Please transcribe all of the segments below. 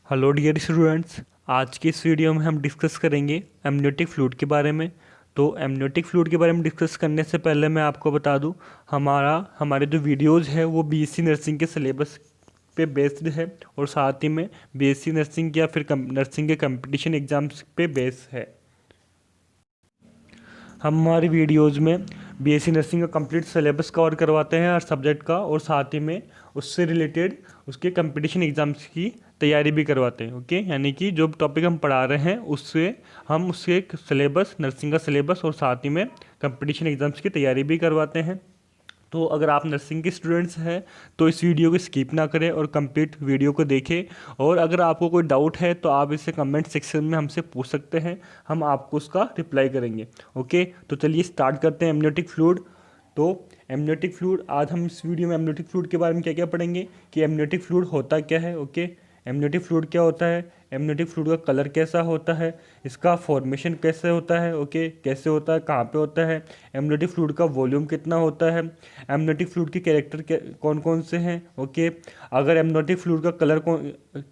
Hello dear students. आज की इस वीडियो में हम डिस्कस करेंगे एमनियोटिक फ्लूइड के बारे में। तो एमनियोटिक फ्लूइड के बारे में डिस्कस करने से पहले मैं आपको बता दूं, हमारे जो वीडियोस है वो बीएससी नर्सिंग के सिलेबस पे बेस्ड है और साथ ही में बीएससी नर्सिंग या फिर नर्सिंग के कंपटीशन एग्जाम्स पे बेस है। हम हमारी वीडियोज़ में बीएससी नर्सिंग का कंप्लीट सिलेबस कवर करवाते हैं हर सब्जेक्ट का, और साथ ही में उससे रिलेटेड उसके कंपटीशन एग्ज़ाम्स की तैयारी भी करवाते हैं। ओके, यानी कि जो टॉपिक हम पढ़ा रहे हैं उससे हम उसके सिलेबस, नर्सिंग का सिलेबस और साथ ही में कंपटीशन एग्ज़ाम्स की तैयारी भी करवाते हैं। तो अगर आप नर्सिंग के स्टूडेंट्स हैं तो इस वीडियो को स्किप ना करें और कंप्लीट वीडियो को देखें। और अगर आपको कोई डाउट है तो आप इसे कमेंट सेक्शन में हमसे पूछ सकते हैं, हम आपको उसका रिप्लाई करेंगे। ओके, तो चलिए स्टार्ट करते हैं एमनियोटिक फ्लूइड। तो एमनियोटिक फ्लूइड, आज हम इस वीडियो में एमनियोटिक फ्लूइड के बारे में क्या क्या पढ़ेंगे कि एमनियोटिक फ्लूइड होता क्या है। ओके, एमनियोटिक फ्लूइड क्या होता है, एमनियोटिक फ्लूइड का कलर कैसा होता है, इसका फॉर्मेशन कैसे होता है, ओके कैसे होता है, कहाँ पे होता है, एमनियोटिक फ्लूइड का वॉल्यूम कितना होता है, एमनियोटिक फ्लूइड के कैरेक्टर कौन कौन से हैं। ओके, अगर एमनियोटिक फ्लूइड का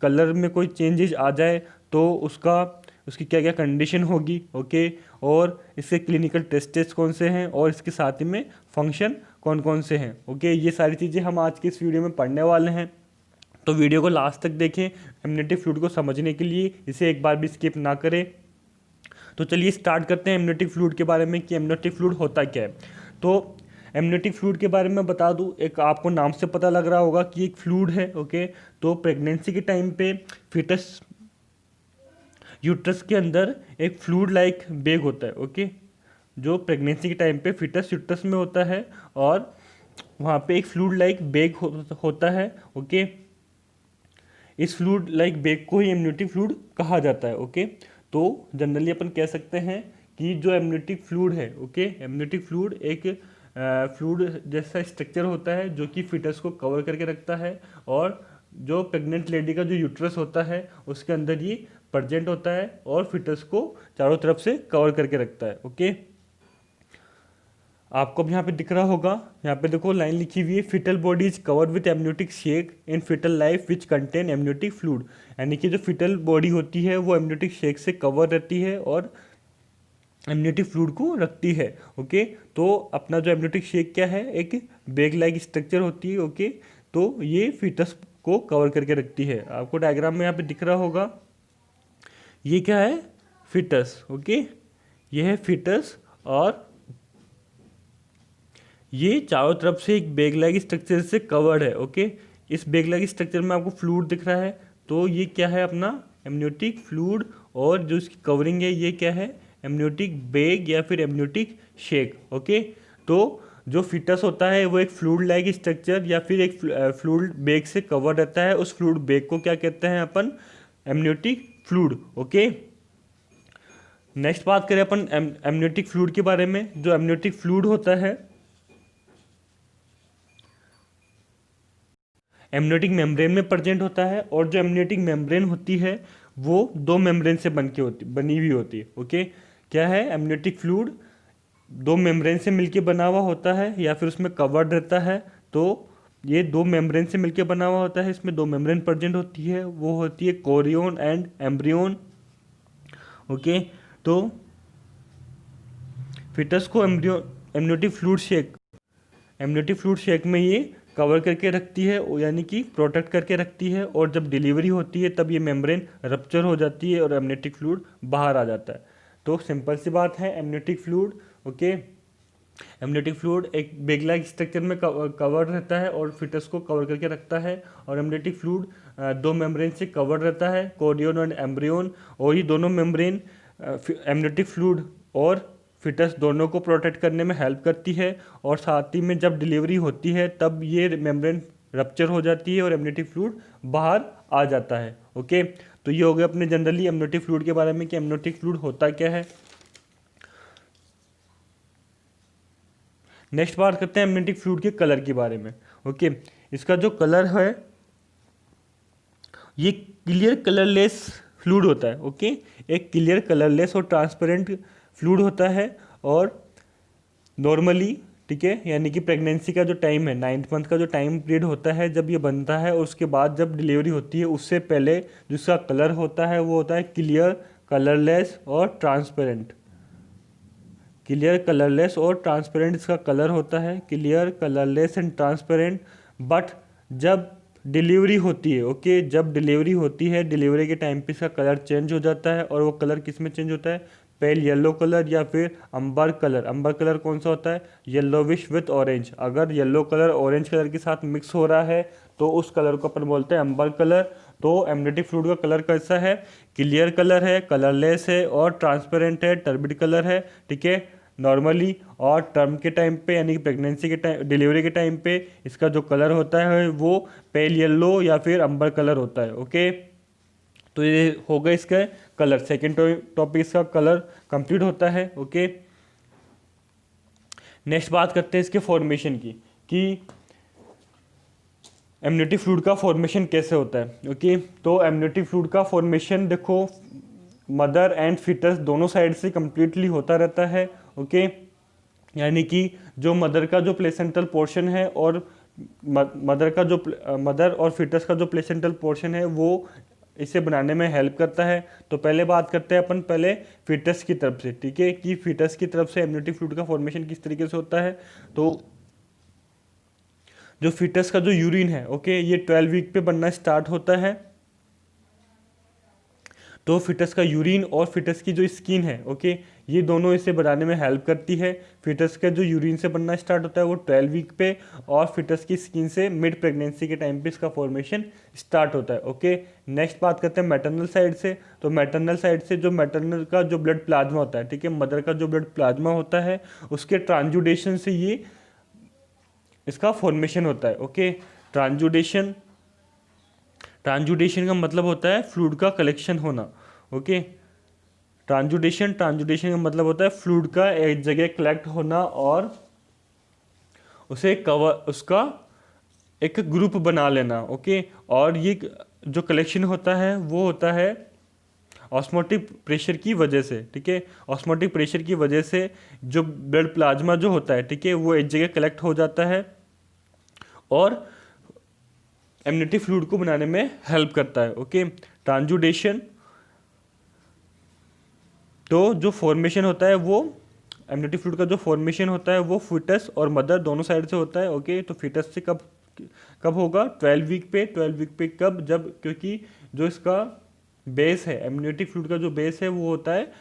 कलर में कोई चेंजेस आ जाए तो उसकी क्या क्या कंडीशन होगी। ओके, और इसके क्लिनिकल टेस्टेस कौन से हैं और इसके साथ ही में फंक्शन कौन कौन से हैं। ओके, ये सारी चीज़ें हम आज की इस वीडियो में पढ़ने वाले हैं, तो वीडियो को लास्ट तक देखें एमनियोटिक फ्लूइड को समझने के लिए, इसे एक बार भी स्किप ना करें। तो चलिए स्टार्ट करते हैं एमनियोटिक फ्लूइड के बारे में कि एमनियोटिक फ्लूइड होता क्या है। तो एमनियोटिक फ्लूइड के बारे में बता दूं, एक आपको नाम से पता लग रहा होगा कि एक फ्लूइड है। ओके, तो प्रेगनेंसी के टाइम पे फिटस यूट्रस के अंदर एक फ्लूइड लाइक बैग होता है। ओके, जो प्रेगनेंसी के टाइम पे फिटस यूट्रस में होता है और वहाँ पे एक फ्लूइड लाइक बैग होता है। ओके, इस फ्लूइड लाइक बैग को ही एमनियोटिक फ्लूइड कहा जाता है। ओके, तो जनरली अपन कह सकते हैं कि जो एमनियोटिक फ्लूइड है, ओके एमनियोटिक फ्लूइड एक फ्लूइड जैसा स्ट्रक्चर होता है जो कि फिटस को कवर करके रखता है, और जो प्रेग्नेंट लेडी का जो यूट्रस होता है उसके अंदर ये प्रेजेंट होता है और फिटस को चारों तरफ से कवर करके रखता है। ओके, आपको अब यहाँ पे दिख रहा होगा, यहाँ पे देखो लाइन लिखी हुई है, fetal body is covered with amniotic sac in fetal life which contain amniotic fluid. यानी कि जो फिटल बॉडी होती है वो एमनियोटिक शेक से कवर रहती है और एमनियोटिक फ्लूइड को रखती है। ओके, तो अपना जो एमनियोटिक शेक क्या है, एक बैग लाइक स्ट्रक्चर होती है। ओके, तो ये फिटस को कवर करके रखती है। आपको डायग्राम में यहाँ पे दिख रहा होगा, ये क्या है, फिटस। ओके, ये है फिटस और ये चारों तरफ से एक बैग लाइक स्ट्रक्चर से कवर्ड है। ओके, इस बैग लाइक स्ट्रक्चर में आपको फ्लूइड दिख रहा है, तो ये क्या है, अपना एमनियोटिक फ्लूइड, और जो इसकी कवरिंग है ये क्या है, एमनियोटिक बैग या फिर एमनियोटिक शेक। ओके, तो जो फिटस होता है वो एक फ्लूइड लाइक स्ट्रक्चर या फिर एक फ्लूइड बैग से कवर रहता है, उस फ्लूइड बैग को क्या कहते हैं अपन, एमनियोटिक फ्लूइड। ओके, नेक्स्ट बात करें अपन एमनियोटिक फ्लूइड के बारे में। जो एमनियोटिक फ्लूइड होता है एमनियोटिक मेम्ब्रेन में प्रेजेंट होता है, और जो एमनियोटिक मेम्ब्रेन होती है वो दो मेम्ब्रेन से बनी हुई होती है। ओके, क्या है, एमनियोटिक फ्लूइड दो मेम्ब्रेन से मिलके बना हुआ होता है या फिर उसमें कवर्ड रहता है। तो ये दो मेम्ब्रेन से मिलके बना हुआ होता है, इसमें दो मेम्ब्रेन प्रेजेंट होती है, वो होती है कोरियन एंड एम्ब्रियोन। ओके, तो फिटस को एमनियोटिक फ्लूइड शेक में ये कवर करके रखती है, यानी कि प्रोटेक्ट करके रखती है, और जब डिलीवरी होती है तब ये मेम्ब्रेन रप्चर हो जाती है और एमनियोटिक फ्लूइड बाहर आ जाता है। तो सिंपल सी बात है, amniotic fluid, okay amniotic fluid एक बैग लाइक स्ट्रक्चर में कवर रहता है और फिटस को कवर करके रखता है, और एमनियोटिक फ्लूइड दो मेम्ब्रेन से कवर रहता है, कोरियन और एम्ब्रियोन, और ये दोनों मेम्ब्रेन एमनियोटिक फ्लूइड और फिटस दोनों को प्रोटेक्ट करने में हेल्प करती है, और साथ ही में जब डिलीवरी होती है तब ये मेम्ब्रेन रप्चर हो जाती है और एमनियोटिक फ्लूइड बाहर आ जाता है। ओके, तो ये हो गया अपने जनरली एमनियोटिक फ्लूइड के बारे में कि एमनियोटिक फ्लूइड होता क्या है। नेक्स्ट बात करते हैं एमनियोटिक फ्लूइड के कलर के बारे में। ओके, इसका जो कलर है ये क्लियर कलरलेस फ्लूइड होता है। ओके, एक क्लियर कलरलेस और ट्रांसपेरेंट फ्लूइड होता है, और नॉर्मली ठीक है, यानी कि प्रेगनेंसी का जो टाइम है 9th मंथ का जो टाइम पीरियड होता है जब ये बनता है, और उसके बाद जब डिलीवरी होती है उससे पहले जिसका कलर होता है वो होता है क्लियर, कलरलेस और ट्रांसपेरेंट। क्लियर, कलरलेस और ट्रांसपेरेंट इसका कलर होता है, clear, colourless and transparent. But जब डिलीवरी होती है, ओके, जब डिलीवरी होती है, डिलीवरी के टाइम पे इसका कलर चेंज हो जाता है। और वो कलर किस में चेंज होता है? पेल येलो कलर या फिर अंबर कलर। अंबर कलर कौन सा होता है? Yellowish with orange. अगर येलो कलर ऑरेंज कलर के साथ मिक्स हो रहा है तो उस कलर को अपन बोलते हैं अंबर कलर। तो एमनियोटिक फ्लूइड का कलर कैसा है? क्लियर कलर है, कलरलेस है और ट्रांसपेरेंट है, टर्बिड कलर है, ठीक है, नॉर्मली। और टर्म के टाइम पे यानी कि प्रेगनेंसी के टाइम, डिलीवरी के टाइम पे इसका जो कलर होता है वो पेल येलो या फिर अंबर कलर होता है, ओके। तो ये हो गया इसका कलर। सेकेंड टॉपिक इसका कलर कंप्लीट होता है, ओके। नेक्स्ट बात करते हैं इसके फॉर्मेशन की, कि एमनियोटिक फ्लूइड का फॉर्मेशन कैसे होता है, ओके। तो एमनियोटिक फ्लूइड का फॉर्मेशन देखो मदर एंड फीटस दोनों साइड से कंप्लीटली होता रहता है, ओके। यानी कि जो मदर का जो प्लेसेंटल पोर्शन है और मदर और फीटस का जो प्लेसेंटल पोर्शन है वो इसे बनाने में हेल्प करता है। तो पहले बात करते हैं अपन पहले फीटस की तरफ से, ठीक है, कि फीटस की तरफ से एमनियोटिक फ्लूइड का फॉर्मेशन किस तरीके से होता है। तो जो फीटस का जो यूरिन है, ओके, ये 12 वीक पे बनना स्टार्ट होता है। तो फीटस का यूरिन और फीटस की जो स्किन है, ओके, ये दोनों इसे बनाने में हेल्प करती है। फीटस का जो यूरिन से बनना स्टार्ट होता है वो 12 वीक पे, और फीटस की स्किन से मिड प्रेगनेंसी के टाइम पे इसका फॉर्मेशन स्टार्ट होता है, ओके। नेक्स्ट बात करते हैं मैटरनल साइड से। तो मैटरनल साइड से जो मैटरनल का जो ब्लड प्लाज्मा होता है, ठीक है, मदर का जो ब्लड प्लाज्मा होता है उसके ट्रांसजुडेशन से ये इसका फॉर्मेशन होता है, ओके। ट्रांसजुडेशन का मतलब होता है फ्लूइड का कलेक्शन होना, ओके। ट्रांसजुडेशन का मतलब होता है फ्लूइड का एक जगह कलेक्ट होना और उसे कवर, उसका एक ग्रुप बना लेना, ओके। और ये जो कलेक्शन होता है वो होता है ऑस्मोटिक प्रेशर की वजह से, ठीक है। ऑस्मोटिक प्रेशर की वजह से जो ब्लड प्लाज्मा जो होता है, ठीक है, वो एक जगह कलेक्ट हो जाता है और एमनियोटिक फ्लूइड को बनाने में हेल्प करता है, ओके। ट्रांसजुडेशन, तो जो फॉर्मेशन होता है वो एमनियोटिक फ्लूइड का जो फॉर्मेशन होता है वो फीटस और मदर दोनों साइड से होता है, ओके। तो फीटस से कब कब होगा? 12 वीक पे। 12 वीक पे कब? जब, क्योंकि जो इसका बेस है, एमनियोटिक फ्लूइड का जो बेस है वो होता है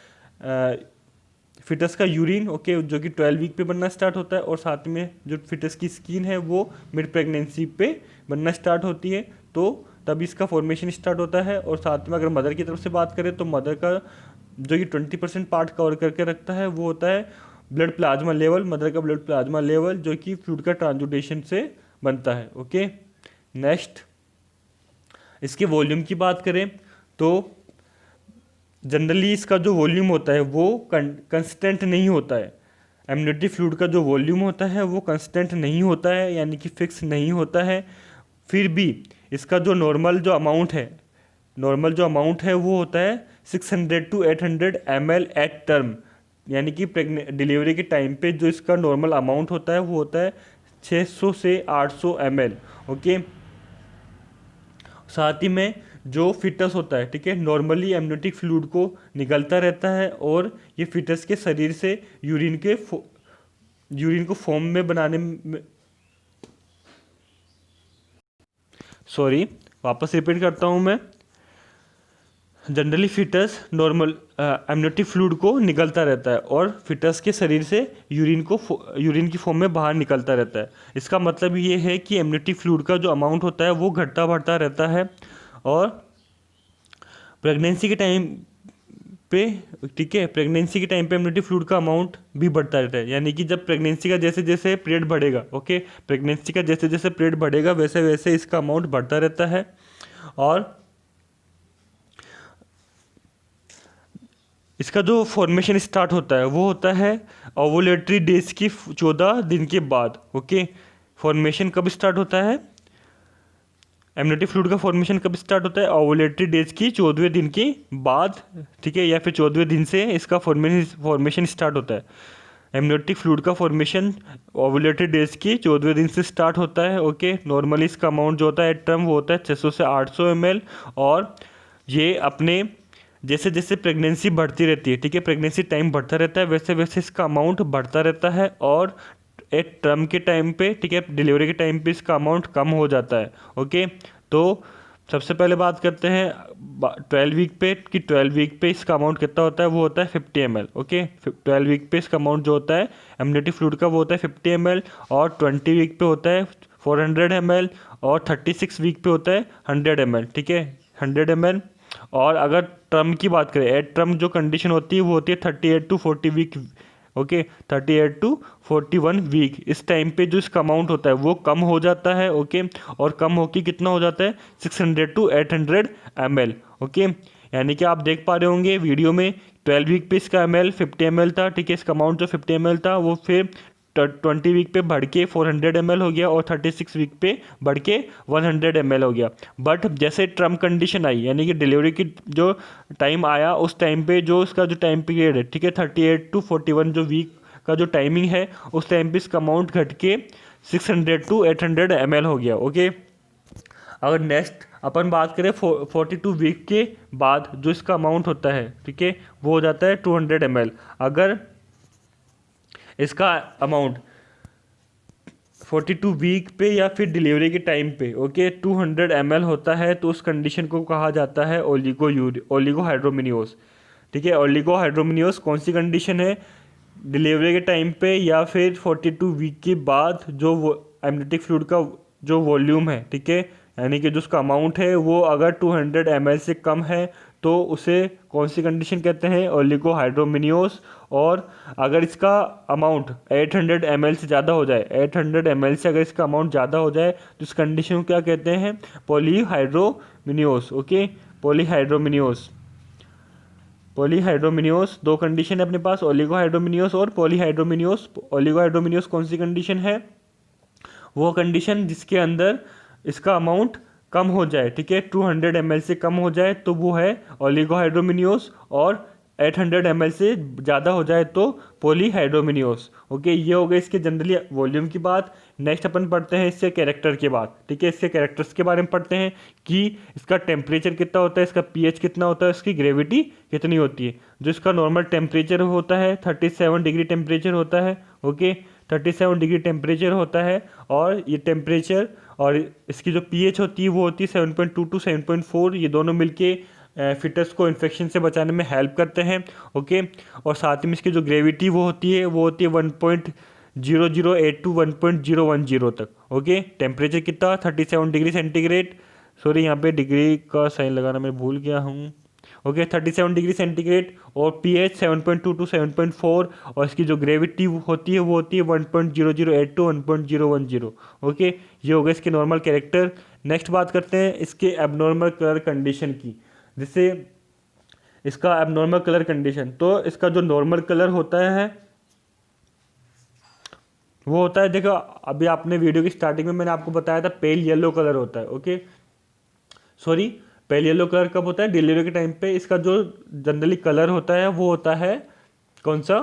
फिटस का यूरिन, ओके, जो कि 12 वीक पे बनना स्टार्ट होता है। और साथ में जो फिटस की स्किन है वो मिड प्रेगनेंसी पे बनना स्टार्ट होती है, तो तब इसका फॉर्मेशन स्टार्ट होता है। और साथ में अगर मदर की तरफ से बात करें तो मदर का जो कि 20% पार्ट कवर करके रखता है वो होता है ब्लड प्लाज्मा लेवल। मदर का ब्लड प्लाज्मा लेवल जो कि फ्लूइड का ट्रांसजुडेशन से बनता है, ओके। नेक्स्ट इसके वॉल्यूम की बात करें तो जनरली इसका जो वॉल्यूम होता है वो कंस्टेंट नहीं होता है। एमनियोटिक फ्लूइड का जो वॉल्यूम होता है वो कंस्टेंट नहीं होता है, यानी कि फिक्स नहीं होता है। फिर भी इसका जो नॉर्मल जो अमाउंट है वो होता है 600 to 800 ml एट टर्म, यानी कि डिलीवरी के टाइम पे जो इसका नॉर्मल अमाउंट होता है वो होता है 600 से 800 ml, ओके। साथ ही में जो फिटस होता है, ठीक है, नॉर्मली एमनियोटिक फ्लूइड को निकलता रहता है और ये फिटस के शरीर से यूरिन को फॉर्म में बनाने में, सॉरी वापस रिपीट करता हूँ मैं। Generally fetus normal amniotic fluid को निकलता रहता है और फिटस के शरीर से यूरिन की फॉर्म में बाहर निकलता रहता है। इसका मतलब ये है कि एमनियोटिक फ्लूइड का जो अमाउंट होता है वो घटता बढ़ता रहता है और प्रेगनेंसी के टाइम पे, ठीक है, प्रेगनेंसी के टाइम पे एमनियोटिक फ्लूइड का अमाउंट भी बढ़ता रहता है। यानी कि जब प्रेगनेंसी का जैसे जैसे पीरियड बढ़ेगा, ओके, प्रेगनेंसी का जैसे जैसे पीरियड बढ़ेगा वैसे वैसे इसका अमाउंट बढ़ता रहता है। और इसका जो फॉर्मेशन स्टार्ट होता है वो होता है ओवुलेटरी डेज की 14 दिन के बाद, ओके। फॉर्मेशन कब स्टार्ट होता है? एमनियोटिक फ्लूइड का फॉर्मेशन कब स्टार्ट होता है? ओवुलेटरी डेज की 14वें दिन के बाद, ठीक है, या फिर 14वें दिन से इसका फॉर्मेशन स्टार्ट होता है। एमनियोटिक फ्लूइड का फॉर्मेशन ओवुलेटेड डेज की 14वें दिन से स्टार्ट होता है। ओके, नॉर्मली इसका अमाउंट जो होता है एट टर्म वो होता है 600 से 800 ml। और ये अपने जैसे जैसे प्रेगनेंसी बढ़ती रहती है, ठीक है, प्रेगनेंसी टाइम बढ़ता रहता है, वैसे वैसे इसका अमाउंट बढ़ता रहता है। और एट टर्म के टाइम पे, ठीक है, डिलीवरी के टाइम पे इसका अमाउंट कम हो जाता है। ओके, तो सबसे पहले बात करते हैं 12 वीक पे कि 12 वीक पे इसका अमाउंट कितना होता है। वो होता है 50 ml। ओके, 12 वीक पे इसका अमाउंट जो होता है एमनियोटिक फ्लूइड का वो होता है 50 ml। और 20 वीक पे होता है 400 ml। और 36 वीक पे होता है 100 ml, ठीक है, 100 ml। और अगर टर्म की बात करें, एट टर्म जो कंडीशन होती है वो होती है 38 to 40 week. Okay, 38 to 41 week. इस टाइम पे जो इसका अमाउंट होता है वो कम हो जाता है। ओके, और कम होकर कितना हो जाता है 600 टू 800 ml। ओके, यानी कि आप देख पा रहे होंगे वीडियो में 12 वीक पे इसका ml 50 ml था, ठीक है, इसका अमाउंट जो 50 ml था वो फिर 20 वीक पे बढ़ के 400 ml हो गया और 36 वीक पे बढ़ के 100 ml हो गया। बट जैसे टर्म कंडीशन आई, यानी कि डिलीवरी की जो टाइम आया, उस टाइम पे जो इसका जो टाइम पीरियड है, ठीक है, 38 टू 41 जो वीक का जो टाइमिंग है, उस टाइम पे इसका अमाउंट घट के 600 टू 800 ml हो गया। ओके, अगर नेक्स्ट अपन बात करें 42 वीक के बाद जो इसका अमाउंट होता है, ठीक है, वो हो जाता है 200 ml। अगर इसका अमाउंट 42 वीक पे या फिर डिलीवरी के टाइम पे, ओके, 200 ml होता है, तो उस कंडीशन को कहा जाता है ओलिगोहाइड्रोमिनियोस। ठीक है, ओलिगोहाइड्रोमिनियोस कौन सी कंडीशन है, डिलीवरी के टाइम पे या फिर 42 वीक के बाद जो वो एमनियोटिक फ्लूइड का जो वॉल्यूम है, ठीक है, यानी कि जो उसका अमाउंट है वो अगर 200 ml से कम है तो उसे कौन सी कंडीशन कहते हैं, ओलिगोहाइड्रोमिनियोस। और अगर इसका अमाउंट 800 ml से ज़्यादा हो जाए, 800 ml से अगर इसका अमाउंट ज़्यादा हो जाए तो इस कंडीशन को क्या कहते हैं, पॉलीहाइड्रोमिनियोस। ओके, पॉलीहाइड्रोमिनियोस। पॉलीहाइड्रोमिनियोस दो कंडीशन है अपने पास, ओलिगोहाइड्रोमिनियोस और पॉलीहाइड्रोमिनियोस। ओलिगोहाइड्रोमिनियोस कौन सी कंडीशन है, वो कंडीशन जिसके अंदर इसका अमाउंट कम हो जाए, ठीक है, 200 ml से कम हो जाए तो वो है ओलिगोहाइड्रोमिनियोस। और 800 ml से ज़्यादा हो जाए तो पॉलीहाइड्रोमिनियोस। ओके, ये हो गए इसके जनरली वॉल्यूम की बात। नेक्स्ट अपन पढ़ते हैं इसके कैरेक्टर के बाद, ठीक है, इसके कैरेक्टर्स के बारे में पढ़ते हैं कि इसका टेम्परेचर कितना होता है, इसका pH कितना होता है, इसकी ग्रेविटी कितनी होती है। जो इसका नॉर्मल टेम्परेचर होता है 37 डिग्री टेम्परेचर होता है। ओके, 37 डिग्री टेम्परेचर होता है। और ये टेम्परेचर और इसकी जो pH होती है वो होती है 7.2 टू 7.4। ये दोनों मिलके फिटस को इन्फेक्शन से बचाने में हेल्प करते हैं। ओके, और साथ ही में इसकी जो ग्रेविटी वो होती है 1.0082 टू 1.010 तक। ओके, टेम्परेचर कितना 37 डिग्री सेंटीग्रेड, सॉरी यहाँ पे डिग्री का साइन लगाना मैं भूल गया हूँ। ओके, 37 डिग्री सेंटीग्रेड और pH 7.2 टू 7.4। और इसकी जो ग्रेविटी होती है वो होती है 1.008 टू 1.010। ओके, ये हो गया इसके नॉर्मल कैरेक्टर। नेक्स्ट बात करते हैं इसके एबनॉर्मल कलर कंडीशन की। जैसे इसका एबनॉर्मल कलर कंडीशन, तो इसका जो नॉर्मल कलर होता है वो होता है, देखो अभी आपने वीडियो की स्टार्टिंग में मैंने आपको बताया था पेल येलो कलर होता है। Okay, sorry, pale yellow colour कब होता है, डिलीवरी के टाइम पे। इसका जो जनरली कलर होता है वो होता है कौन सा,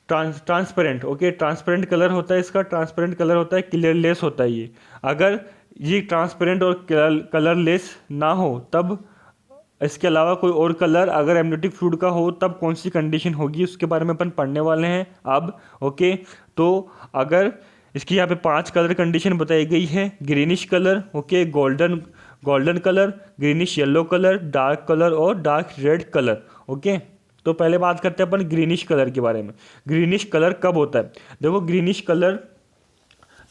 ट्रांसपेरेंट। ओके, ट्रांसपेरेंट कलर होता है इसका, ट्रांसपेरेंट कलर होता है, क्लियरलेस होता है ये। अगर ये ट्रांसपेरेंट और कलरलेस ना हो तब इसके अलावा कोई और कलर अगर एमनियोटिक फ्लूइड का हो तब कौन सी कंडीशन होगी उसके बारे में अपन पढ़ने वाले हैं अब। ओके, तो अगर इसकी यहाँ पे 5 कलर कंडीशन बताई गई है, greenish colour, okay, golden colour, greenish yellow colour, dark colour और डार्क रेड कलर। ओके, तो पहले बात करते हैं अपन ग्रीनिश कलर के बारे में। ग्रीनिश कलर कब होता है, देखो ग्रीनिश कलर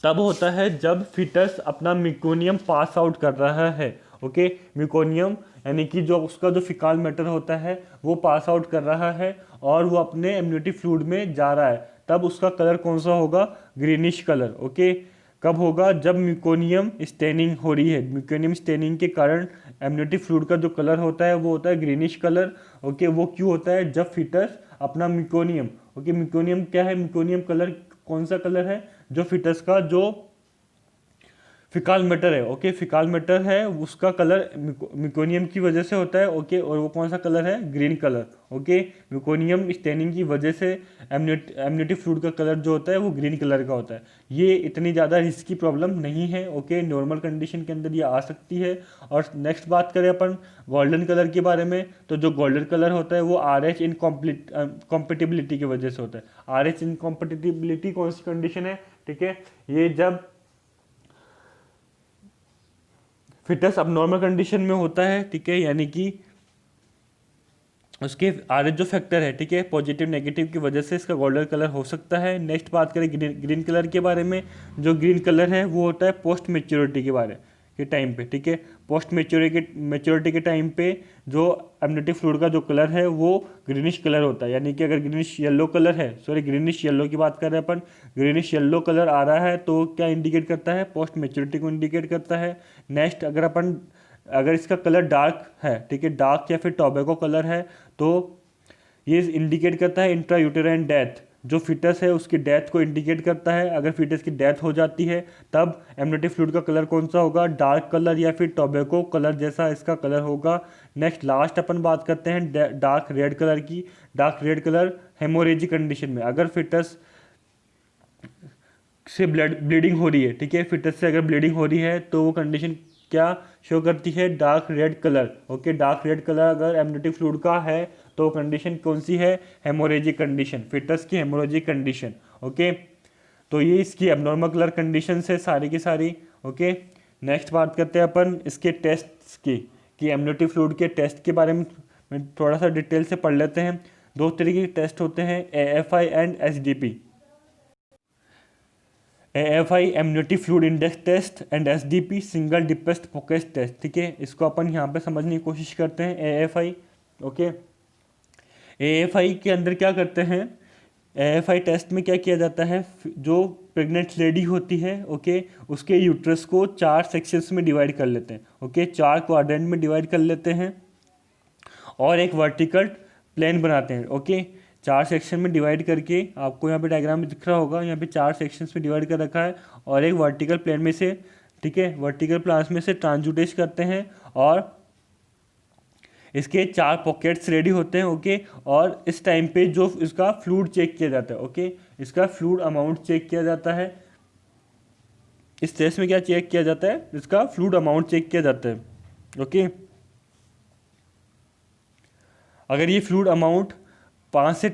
तब होता है जब फिटस अपना मिकोनियम पास आउट कर रहा है। ओके, मिकोनियम यानी कि जो उसका जो फिकाल मैटर होता है वो पास आउट कर रहा है और वो अपने एमनियोटिक फ्लूइड में जा रहा है, तब उसका कलर कौन सा होगा, ग्रीनिश कलर। ओके, कब होगा, जब मिकोनियम स्टेनिंग हो रही है, मिकोनियम स्टेनिंग के कारण एमनियोटिक फ्लूइड का जो कलर होता है वो होता है ग्रीनिश कलर। ओके, वो क्यों होता है, जब फिटस अपना मिकोनियम, ओके, मिकोनियम क्या है, मिकोनियम कलर कौन सा कलर है, जो फिटस का जो फिकाल मैटर है, ओके, फिकाल मैटर है, उसका कलर मिकोनियम की वजह से होता है, ओके, और वो कौन सा कलर है, green colour, okay. Meconium staining की वजह से एमनियोटिक फ्लूइड का कलर जो होता है वो ग्रीन कलर का होता है। ये इतनी ज़्यादा रिस्की प्रॉब्लम नहीं है, ओके, नॉर्मल कंडीशन के अंदर ये आ सकती है। और नेक्स्ट बात करें अपन गोल्डन कलर के बारे में, तो जो गोल्डन कलर होता है वो आर एच इनकॉम्पिटिबिलिटी की वजह से होता है। आर एच इनकॉम्पिटिबिलिटी कौन सी कंडीशन है, ठीक है, ये जब फिटस अब नॉर्मल कंडीशन में होता है, ठीक है, यानी कि उसके आर एच जो फैक्टर है, ठीक है, पॉजिटिव नेगेटिव की वजह से इसका गोल्डन कलर हो सकता है। नेक्स्ट बात करें ग्रीन कलर के बारे में, जो ग्रीन कलर है वो होता है पोस्ट मेच्योरिटी के टाइम पे, ठीक है। पोस्ट मेच्योरिटी के टाइम पे जो एमनियोटिक फ्लूइड का जो कलर है वो ग्रीनिश कलर होता है, यानी कि अगर ग्रीनिश येलो कलर है, सॉरी ग्रीनिश येलो की बात कर रहे हैं अपन, ग्रीनिश येलो कलर आ रहा है तो क्या इंडिकेट करता है, पोस्ट मेच्योरिटी को इंडिकेट करता है। नेक्स्ट अगर इसका कलर डार्क है, ठीक है, डार्क या फिर टोबैको कलर है, तो ये इंडिकेट करता है इंट्रा यूटेराइन डेथ, जो फिटस है उसकी डेथ को इंडिकेट करता है। अगर फिटस की डेथ हो जाती है तब एमनियोटिक फ्लूइड का कलर कौन सा होगा, डार्क कलर या फिर टोबैको कलर जैसा इसका कलर होगा। नेक्स्ट लास्ट अपन बात करते हैं डार्क रेड कलर की। Dark red colour haemorrhagic condition में, अगर फिटस से ब्लीडिंग हो रही है, ठीक है, फिटस से अगर ब्लीडिंग हो रही है तो वो कंडीशन क्या शो करती है, dark red colour, okay. Dark red colour अगर एमनियोटिक फ्लूइड का है तो कंडीशन कौन सी है, हेमोरेजिक कंडीशन, फिटस की हेमोरेजिक कंडीशन, ओके। तो ये इसकी एबनॉर्मल कलर कंडीशन है सारी की सारी, ओके। नेक्स्ट बात करते हैं अपन इसके टेस्ट की, कि एमनियोटिक फ्लूइड के टेस्ट के बारे में थोड़ा सा डिटेल से पढ़ लेते हैं। दो तरीके के टेस्ट होते हैं, AFI and SDP। AFI amniotic fluid index test and SDP single deepest focus test, ठीक है। इसको अपन यहाँ पे समझने की कोशिश करते हैं। AFI, ओके, AFI के अंदर क्या करते हैं, AFI टेस्ट में क्या किया जाता है, जो प्रेग्नेंट लेडी होती है, ओके, उसके यूट्रस को 4 सेक्शंस में डिवाइड कर लेते हैं, ओके, 4 क्वाड्रेंट में डिवाइड कर लेते हैं और एक वर्टिकल प्लेन बनाते हैं, ओके। 4 सेक्शन में डिवाइड करके, आपको यहाँ पे डायग्राम में दिख रहा होगा, यहाँ पे 4 सेक्शंस में डिवाइड कर रखा है और एक वर्टिकल प्लेन में से, ठीक है, वर्टिकल प्लान्स में से ट्रांसजुडेट करते हैं और इसके 4 पॉकेट्स रेडी होते हैं, ओके। और इस टाइम पे जो इसका फ्लूइड चेक किया जाता है, ओके, इसका फ्लूइड अमाउंट चेक किया जाता है। इस टेस्ट में क्या चेक किया जाता है, इसका फ्लूइड अमाउंट चेक किया जाता है, ओके। अगर ये फ्लूइड अमाउंट 5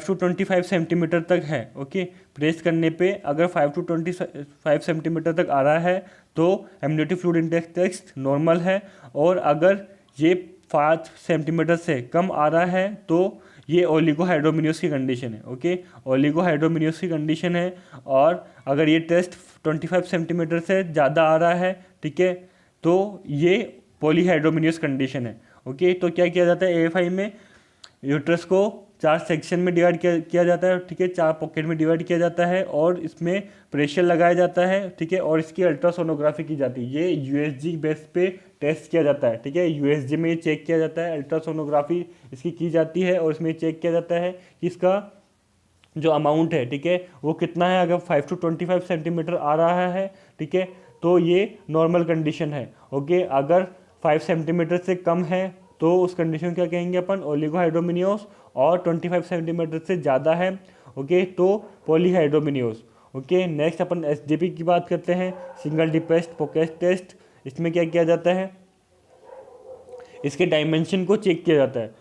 to 25 सेंटीमीटर तक है, ओके, प्रेस करने पे अगर 5 to 25 सेंटीमीटर तक आ रहा है तो amniotic fluid index test normal है। और अगर ये 5 सेंटीमीटर से कम आ रहा है तो ये ओलिगोहाइड्रोमिनियोस की कंडीशन है, ओके, ओलिगोहाइड्रोमिनियोस की कंडीशन है। और अगर ये टेस्ट 25 सेंटीमीटर से ज़्यादा आ रहा है, ठीक है, तो ये पॉलीहाइड्रोमिनियोस कंडीशन है, ओके। तो क्या किया जाता है, AFI में यूट्रस को 4 सेक्शन में डिवाइड किया जाता है, ठीक है, 4 पॉकेट में डिवाइड किया जाता है और इसमें प्रेशर लगाया जाता है, ठीक है, और इसकी अल्ट्रासोनोग्राफी की जाती है। ये USG बेस पे टेस्ट किया जाता है, ठीक है, USG में ये चेक किया जाता है, अल्ट्रासोनोग्राफी इसकी की जाती है और इसमें चेक किया जाता है कि इसका जो अमाउंट है, ठीक है, वो कितना है। अगर 5 to 25 सेंटीमीटर आ रहा है, ठीक है, तो ये नॉर्मल कंडीशन है, ओके। अगर 5 सेंटीमीटर से कम है तो उस कंडीशन क्या कहेंगे अपन, ओलिगोहाइड्रोमिनियोस। और 25 सेंटीमीटर से ज़्यादा है, ओके, तो पॉलीहाइड्रोमिनियोस, ओके। नेक्स्ट अपन SDP की बात करते हैं, सिंगल डिपेस्ट फोकस टेस्ट। इसमें क्या किया जाता है, इसके डायमेंशन को चेक किया जाता है।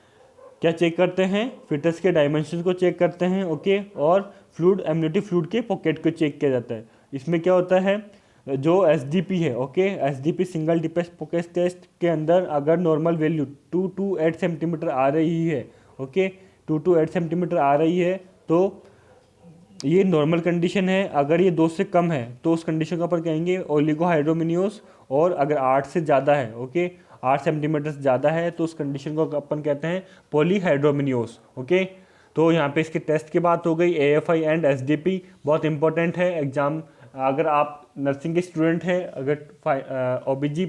क्या चेक करते हैं, फिटस के डायमेंशन को चेक करते हैं, ओके, और फ्लूइड एमनियोटिक फ्लूइड के पॉकेट को चेक किया जाता है। इसमें क्या होता है, जो SDP है, okay, SDP single deepest focus test के अंदर अगर नॉर्मल वैल्यू 2 to 8 सेंटीमीटर आ रही है, ओके, 2 to 8 सेंटीमीटर आ रही है तो ये नॉर्मल कंडीशन है। अगर ये 2 से कम है तो उस कंडीशन को अपन कहेंगे ओलिगोहाइड्रोमिनियोस। और अगर 8 से ज़्यादा है, ओके, 8 सेंटीमीटर से ज़्यादा है तो उस कंडीशन को अपन कहते हैं पॉलीहाइड्रोमिनियोस, ओके। तो यहाँ पे इसके टेस्ट की बात हो गई। AFI एंड SDP बहुत इंपॉर्टेंट है एग्जाम, अगर आप नर्सिंग के स्टूडेंट हैं, अगर OBG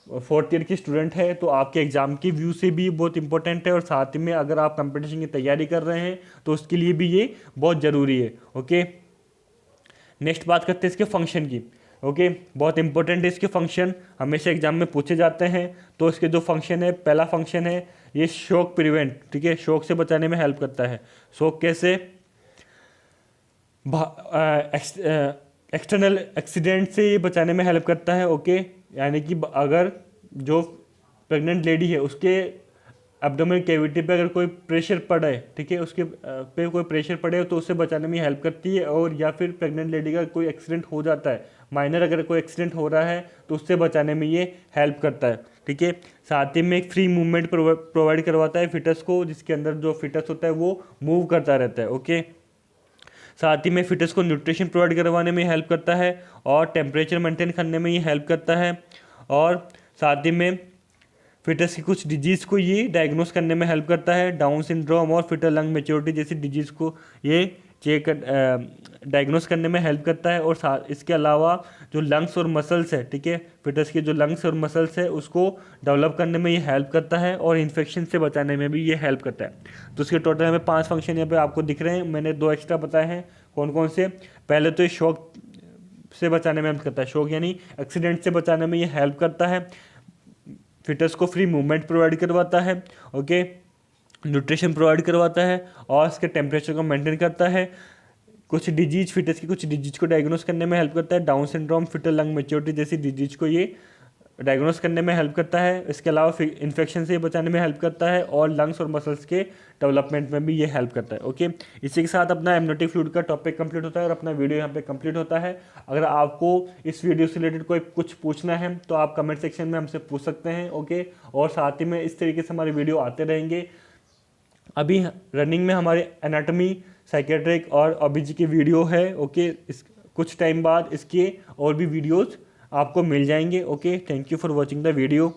4th ईयर के स्टूडेंट है तो आपके एग्ज़ाम की व्यू से भी बहुत इंपॉर्टेंट है। और साथ में अगर आप कंपटीशन की तैयारी कर रहे हैं तो उसके लिए भी ये बहुत ज़रूरी है, ओके। नेक्स्ट बात करते हैं इसके फंक्शन की। ओके। बहुत इंपॉर्टेंट है इसके फंक्शन, हमेशा एग्जाम में पूछे जाते हैं। तो इसके जो फंक्शन है, पहला फंक्शन है ये शॉक प्रिवेंट, ठीक है, शॉक से बचाने में हेल्प करता है। शॉक कैसे? एक्सटर्नल एक्सीडेंट से ये बचाने में हेल्प करता है। ओके, यानी कि अगर जो प्रेग्नेंट लेडी है उसके एब्डोमेन कैविटी पे अगर कोई प्रेशर पड़े, ठीक है, उसके पे कोई प्रेशर पड़े तो उससे बचाने में हेल्प करती है। और या फिर प्रेग्नेंट लेडी का कोई एक्सीडेंट हो जाता है, माइनर अगर कोई एक्सीडेंट हो रहा है तो उससे बचाने में ये हेल्प करता है, ठीक है। साथ ही में एक फ्री मूवमेंट प्रोवाइड करवाता है फिटस को, जिसके अंदर जो फिटस होता है वो मूव करता रहता है। ओके, साथ ही में फिटस को न्यूट्रिशन प्रोवाइड करवाने में हेल्प करता है और टेम्परेचर मेंटेन करने में ये हेल्प करता है। और साथ ही में फिटस की कुछ डिजीज़ को ये डायग्नोस करने में हेल्प करता है। डाउन सिंड्रोम और फिटल लंग मेच्योरिटी जैसी डिजीज़ को ये चेक डायग्नोस करने में हेल्प करता है। और साथ इसके अलावा जो लंग्स और मसल्स है, ठीक है, फिटस के जो लंग्स और मसल्स है उसको डेवलप करने में ये हेल्प करता है और इन्फेक्शन से बचाने में भी ये हेल्प करता है। तो इसके टोटल हमें 5 फंक्शन यहाँ पे आपको दिख रहे हैं, मैंने 2 एक्स्ट्रा बताए हैं। कौन कौन से? पहले तो ये शॉक से बचाने में हेल्प करता है, शॉक यानी एक्सीडेंट से बचाने में ये हेल्प करता है। फिटस को फ्री मूवमेंट प्रोवाइड करवाता है, ओके, न्यूट्रिशन प्रोवाइड करवाता है और इसके टेम्परेचर को मेंटेन करता है। कुछ डिजीज, फिटस की कुछ डिजीज को डायग्नोस करने में हेल्प करता है। Down syndrome, fetal lung maturity जैसी डिजीज को ये डायग्नोस करने में हेल्प करता है। इसके अलावा इन्फेक्शन से बचाने में हेल्प करता है और लंग्स और मसल्स के डेवलपमेंट में भी ये हेल्प करता है। ओके, इसी के साथ अपना एमनियोटिक फ्लूइड का टॉपिक कंप्लीट होता है और अपना वीडियो यहाँ पे कंप्लीट होता है। अगर आपको इस वीडियो से रिलेटेड कोई कुछ पूछना है तो आप कमेंट सेक्शन में हमसे पूछ सकते हैं। ओके, और साथ ही में इस तरीके से हमारे वीडियो आते रहेंगे। अभी रनिंग में हमारे एनाटॉमी, साइकेट्रिक और ओबीजी की वीडियो है। ओके, इस कुछ टाइम बाद इसके और भी वीडियोज़ आपको मिल जाएंगे। Okay, thank you for watching the video.